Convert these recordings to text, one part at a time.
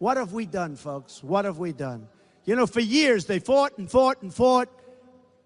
What have we done, folks? What have we done? You know, for years they fought and fought and fought,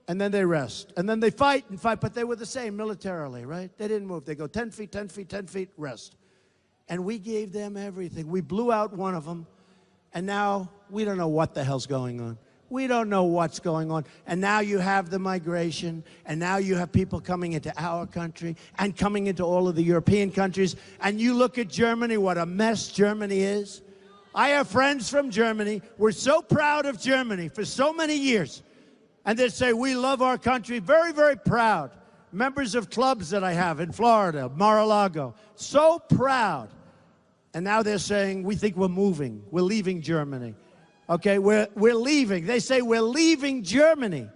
and then they rest. And then they fight and fight, but they were the same militarily, right? They didn't move. They go 10 feet, 10 feet, 10 feet, rest. And we gave them everything. We blew out one of them, and now we don't know what the hell's going on. We don't know what's going on. And now you have the migration, and now you have people coming into our country and coming into all of the European countries. And you look at Germany, what a mess Germany is. I have friends from Germany. We're so proud of Germany for so many years. And they say, we love our country, very, very proud. Members of clubs that I have in Florida, Mar-a-Lago, so proud. And now they're saying, we think we're moving. We're leaving Germany. Okay, we're leaving. They say we're leaving Germany.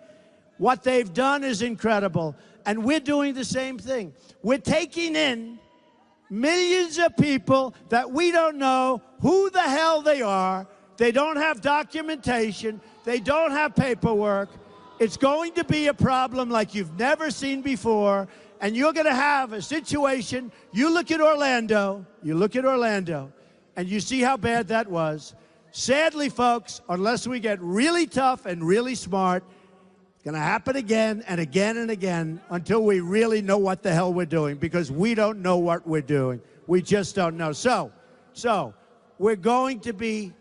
What they've done is incredible. And we're doing the same thing. We're taking in millions of people that we don't know who the hell they are. They don't have documentation. They don't have paperwork. It's going to be a problem like you've never seen before. And you're going to have a situation. You look at Orlando, and you see how bad that was. Sadly, folks, unless we get really tough and really smart, it's going to happen again and again and again until we really know what the hell we're doing, because we don't know what we're doing. We just don't know. So we're going to be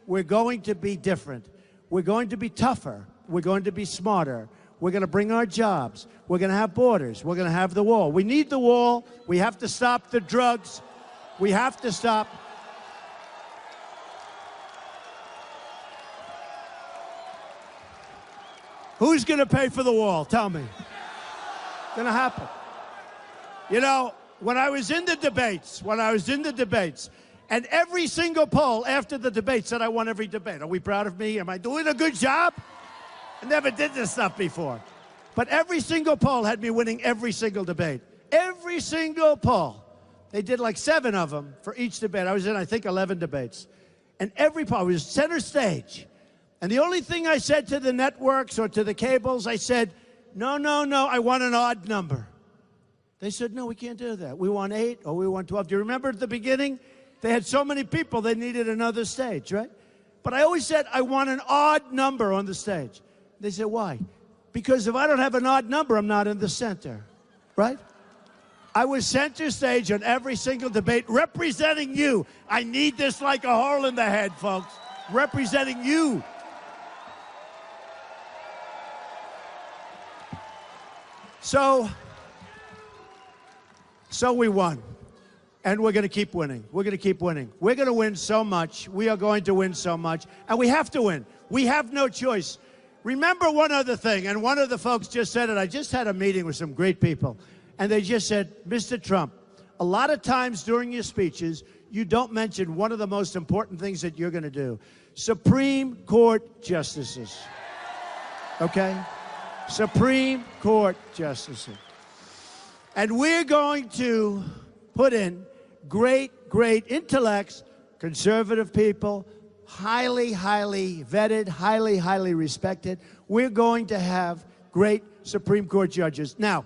different. We're going to be tougher. We're going to be smarter. We're going to bring our jobs. We're going to have borders. We're going to have the wall. We need the wall. We have to stop the drugs. We have to stop. Who's going to pay for the wall? Tell me. It's going to happen. You know, when I was in the debates, and every single poll after the debate said I won every debate. Are we proud of me? Am I doing a good job? I never did this stuff before. But every single poll had me winning every single debate. Every single poll. They did like 7 of them for each debate. I was in, I think, 11 debates. And every poll was center stage. And the only thing I said to the networks or to the cables, I said, no, I want an odd number. They said, no, we can't do that. We want 8 or we want 12. Do you remember at the beginning? They had so many people, they needed another stage, right? But I always said, I want an odd number on the stage. They said, why? Because if I don't have an odd number, I'm not in the center, right? I was center stage on every single debate, representing you. I need this like a hole in the head, folks. Representing you. So we won, and we're going to keep winning. We're going to keep winning. We're going to win so much. We are going to win so much, and we have to win. We have no choice. Remember one other thing, and one of the folks just said it. I just had a meeting with some great people, and they just said, Mr. Trump, a lot of times during your speeches, you don't mention one of the most important things that you're going to do. Supreme Court justices. Okay? Supreme Court justices. And we're going to put in great intellects, conservative people, highly vetted, highly respected. We're going to have great Supreme Court judges. Now,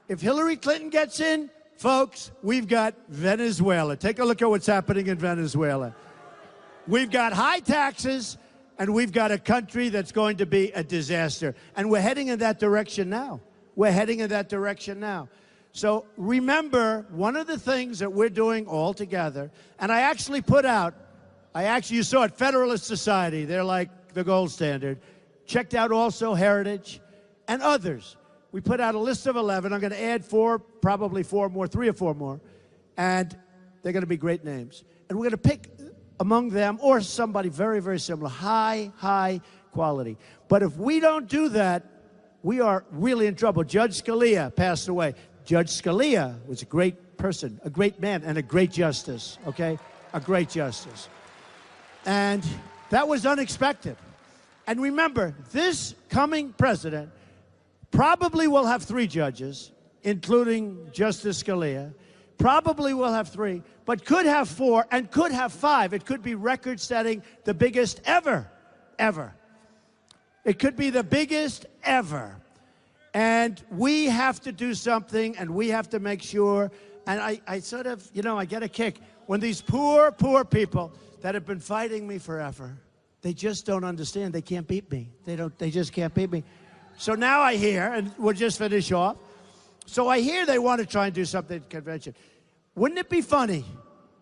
if Hillary Clinton gets in, folks, we've got Venezuela. Take a look at what's happening in Venezuela. We've got high taxes, and we've got a country that's going to be a disaster. And we're heading in that direction now. We're heading in that direction now. So remember, one of the things that we're doing all together, and I actually put out, you saw it, Federalist Society, they're like the gold standard. Checked out also Heritage and others. We put out a list of 11. I'm going to add 4, probably 4 more, 3 or 4 more. And they're going to be great names. And we're going to pick among them, or somebody very similar, high quality. But if we don't do that, we are really in trouble. Judge Scalia passed away. Judge Scalia was a great person, a great man, and a great justice, okay? A great justice. And that was unexpected. And remember, this coming president probably will have 3 judges, including Justice Scalia. Probably will have 3, but could have 4 and could have 5. It could be record-setting, the biggest ever. It could be the biggest ever. And we have to do something, and we have to make sure, and I sort of, you know, I get a kick. when these poor, poor people that have been fighting me forever, they just don't understand. They can't beat me. They just can't beat me. So now I hear, and we'll just finish off. So I hear they want to try and do something at the convention. Wouldn't it be funny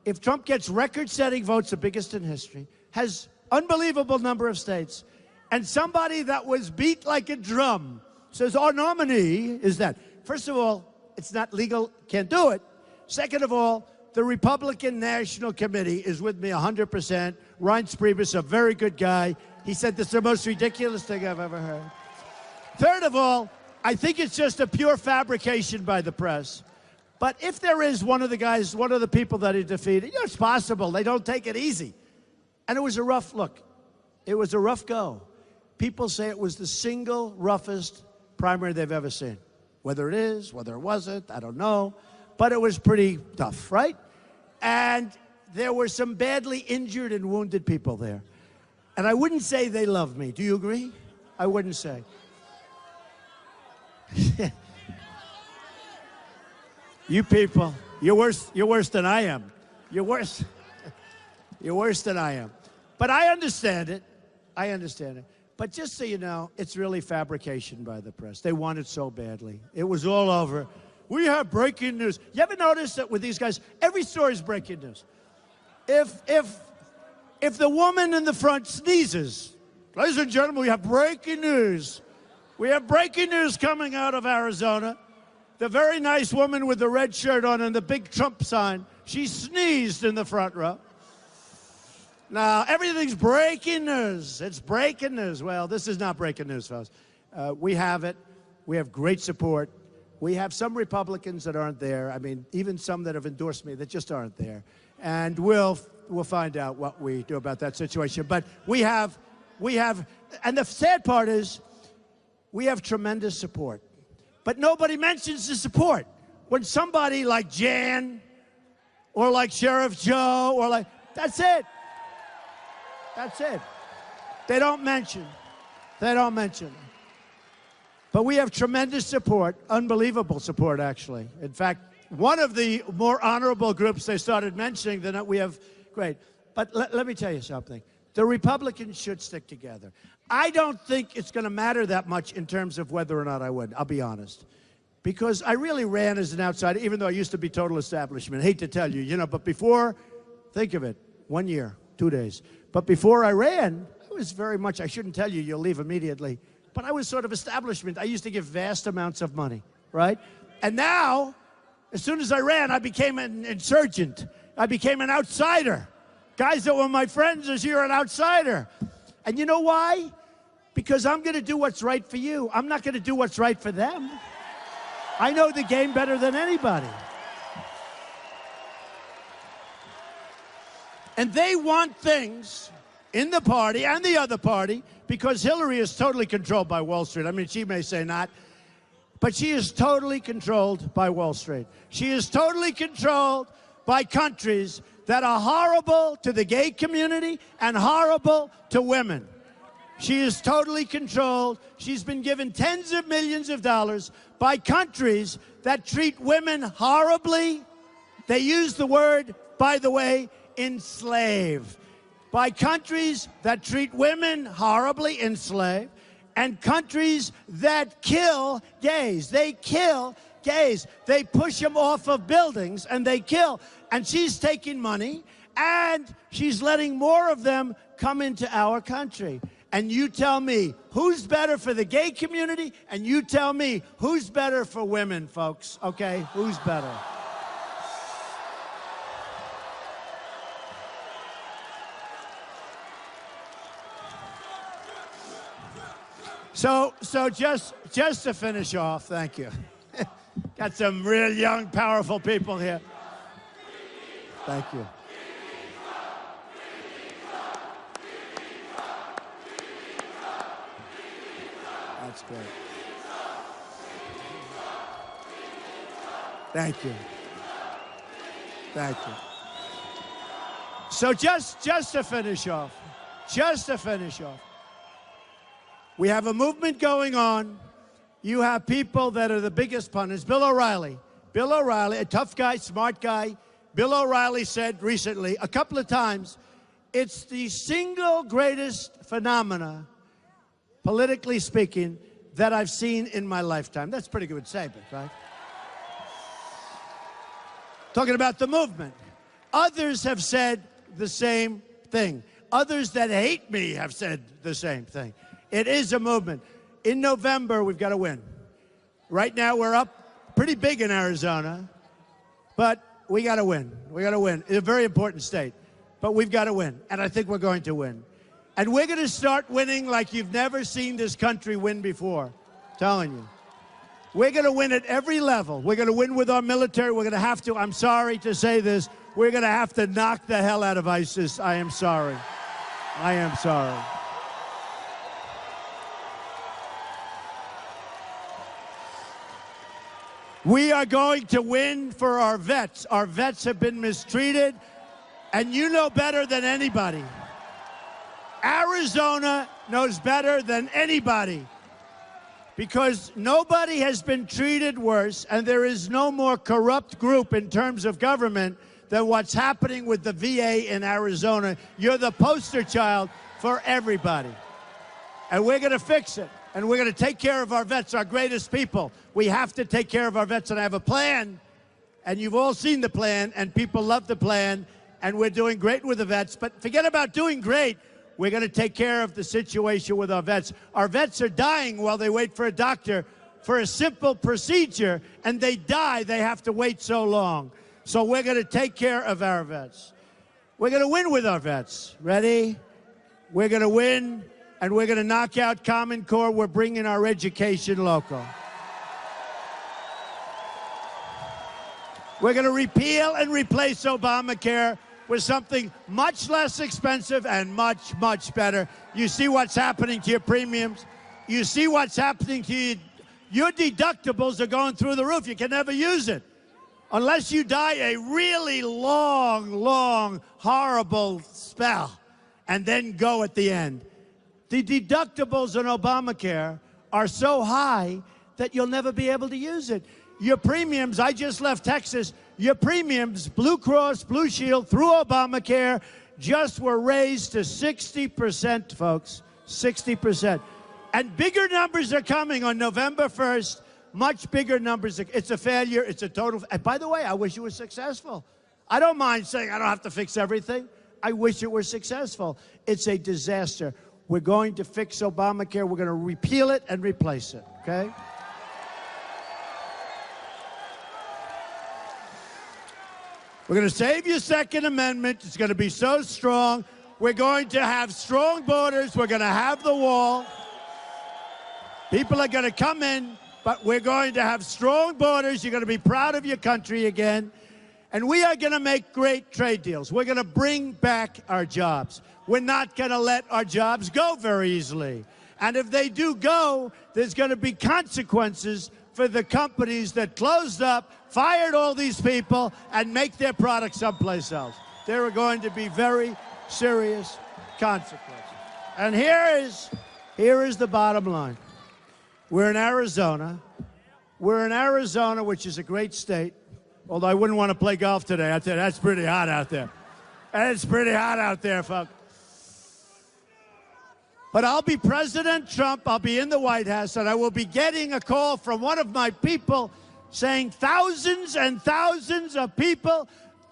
if Trump gets record-setting votes, the biggest in history, has unbelievable number of states, and somebody that was beat like a drum says, our nominee is that. First of all, it's not legal, can't do it. Second of all, the Republican National Committee is with me 100%. Reince Priebus, a very good guy. He said this is the most ridiculous thing I've ever heard. Third of all, I think it's just a pure fabrication by the press. But if there is one of the guys, one of the people that he defeated, you know, it's possible. They don't take it easy. And it was a rough look. It was a rough go. People say it was the single roughest primary they've ever seen. Whether it is, whether it wasn't, I don't know. But it was pretty tough, right? And there were some badly injured and wounded people there. And I wouldn't say they love me. Do you agree? I wouldn't say. You people, you're worse than I am. You're worse. You're worse than I am. But I understand it. I understand it. But just so you know, it's really fabrication by the press. They want it so badly. It was all over. We have breaking news. You ever notice that with these guys, every story is breaking news? If the woman in the front sneezes, ladies and gentlemen, we have breaking news. We have breaking news coming out of Arizona. The very nice woman with the red shirt on and the big Trump sign, she sneezed in the front row. Now, everything's breaking news. It's breaking news. Well, this is not breaking news, folks. We have it. We have great support. We have some Republicans that aren't there. I mean, even some that have endorsed me that just aren't there. And we'll find out what we do about that situation. But we have, and the sad part is, we have tremendous support. But nobody mentions the support. When somebody like Jan, or like Sheriff Joe, or like, that's it. That's it. They don't mention. They don't mention. But we have tremendous support, unbelievable support, actually. In fact, one of the more honorable groups they started mentioning, that we have, great. But let me tell you something. The Republicans should stick together. I don't think it's going to matter that much in terms of whether or not I win, I'll be honest. Because I really ran as an outsider, even though I used to be total establishment. Hate to tell you, you know, but before, think of it, 1 year, 2 days. But before I ran, I was very much, I shouldn't tell you, you'll leave immediately, but I was sort of establishment. I used to give vast amounts of money, right? And now, as soon as I ran, I became an insurgent. I became an outsider. Guys that were my friends this year, an outsider. And you know why? Because I'm going to do what's right for you. I'm not going to do what's right for them. I know the game better than anybody. And they want things in the party and the other party, because Hillary is totally controlled by Wall Street. I mean, she may say not, but she is totally controlled by Wall Street. She is totally controlled by countries that are horrible to the gay community and horrible to women. She is totally controlled. She's been given tens of millions of dollars by countries that treat women horribly. They use the word, by the way, enslave. By countries that treat women horribly, enslave, and countries that kill gays. They kill gays. They push them off of buildings and they kill. And she's taking money and she's letting more of them come into our country. And you tell me who's better for the gay community, and you tell me who's better for women, folks, okay? Who's better? So just to finish off, thank you. Got some real young, powerful people here. Thank you. That's great. Thank you. Thank you. So just to finish off, we have a movement going on. You have people that are the biggest pundits. Bill O'Reilly, a tough guy, smart guy, Bill O'Reilly said recently, a couple of times, it's the single greatest phenomena, politically speaking, that I've seen in my lifetime. That's a pretty good statement, right? Talking about the movement. Others have said the same thing. Others that hate me have said the same thing. It is a movement. In November, we've got to win. Right now, we're up pretty big in Arizona, but we got to win. We got to win. It's a very important state, but we've got to win, and I think we're going to win. And we're going to start winning like you've never seen this country win before. I'm telling you. We're going to win at every level. We're going to win with our military. We're going to have to, I'm sorry to say this, we're going to have to knock the hell out of ISIS. I am sorry. I am sorry. We are going to win for our vets. Our vets have been mistreated, and you know better than anybody. Arizona knows better than anybody, because nobody has been treated worse, and there is no more corrupt group in terms of government than what's happening with the VA in Arizona. You're the poster child for everybody. And we're going to fix it. And we're going to take care of our vets, our greatest people. We have to take care of our vets, and I have a plan. And you've all seen the plan, and people love the plan, and we're doing great with the vets. But forget about doing great. We're going to take care of the situation with our vets. Our vets are dying while they wait for a doctor for a simple procedure, and they die. They have to wait so long. So we're going to take care of our vets. We're going to win with our vets. Ready? We're going to win, and we're going to knock out Common Core. We're bringing our education local. We're going to repeal and replace Obamacare with something much less expensive and much, much better. You see what's happening to your premiums. You see what's happening to you. Your deductibles are going through the roof. You can never use it unless you die a really long, horrible spell and then go at the end. The deductibles on Obamacare are so high that you'll never be able to use it. Your premiums, I just left Texas, your premiums, Blue Cross, Blue Shield, through Obamacare, just were raised to 60%, folks, 60%. And bigger numbers are coming on November 1st, much bigger numbers. It's a failure. It's a total. And by the way, I wish it was successful. I don't mind saying I don't have to fix everything. I wish it were successful. It's a disaster. We're going to fix Obamacare. We're going to repeal it and replace it, okay? We're going to save your Second Amendment. It's going to be so strong. We're going to have strong borders. We're going to have the wall. People are going to come in, but we're going to have strong borders. You're going to be proud of your country again. And we are going to make great trade deals. We're going to bring back our jobs. We're not going to let our jobs go very easily. And if they do go, there's going to be consequences for the companies that closed up, fired all these people, and make their products someplace else. There are going to be very serious consequences. And here is the bottom line. We're in Arizona. We're in Arizona, which is a great state, although I wouldn't want to play golf today. I'd say that's pretty hot out there. It's pretty hot out there, folks. But I'll be President Trump. I'll be in the White House, and I will be getting a call from one of my people saying thousands and thousands of people,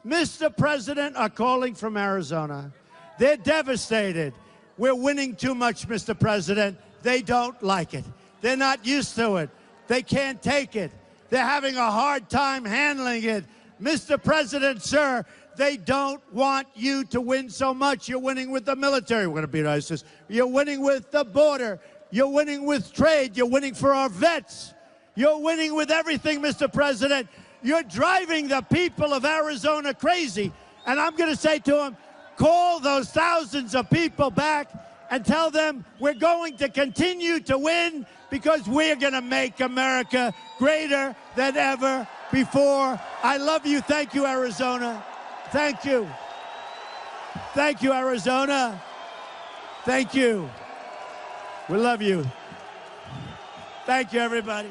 Mr. President, are calling from Arizona. They're devastated. We're winning too much, Mr. President. They don't like it. They're not used to it. They can't take it. They're having a hard time handling it. Mr. President, sir, they don't want you to win so much. You're winning with the military. We're going to beat ISIS. You're winning with the border. You're winning with trade. You're winning for our vets. You're winning with everything, Mr. President. You're driving the people of Arizona crazy. And I'm going to say to them, call those thousands of people back and tell them we're going to continue to win because we're going to make America greater than ever before. I love you. Thank you, Arizona. Thank you. Thank you, Arizona. Thank you. We love you. Thank you, everybody.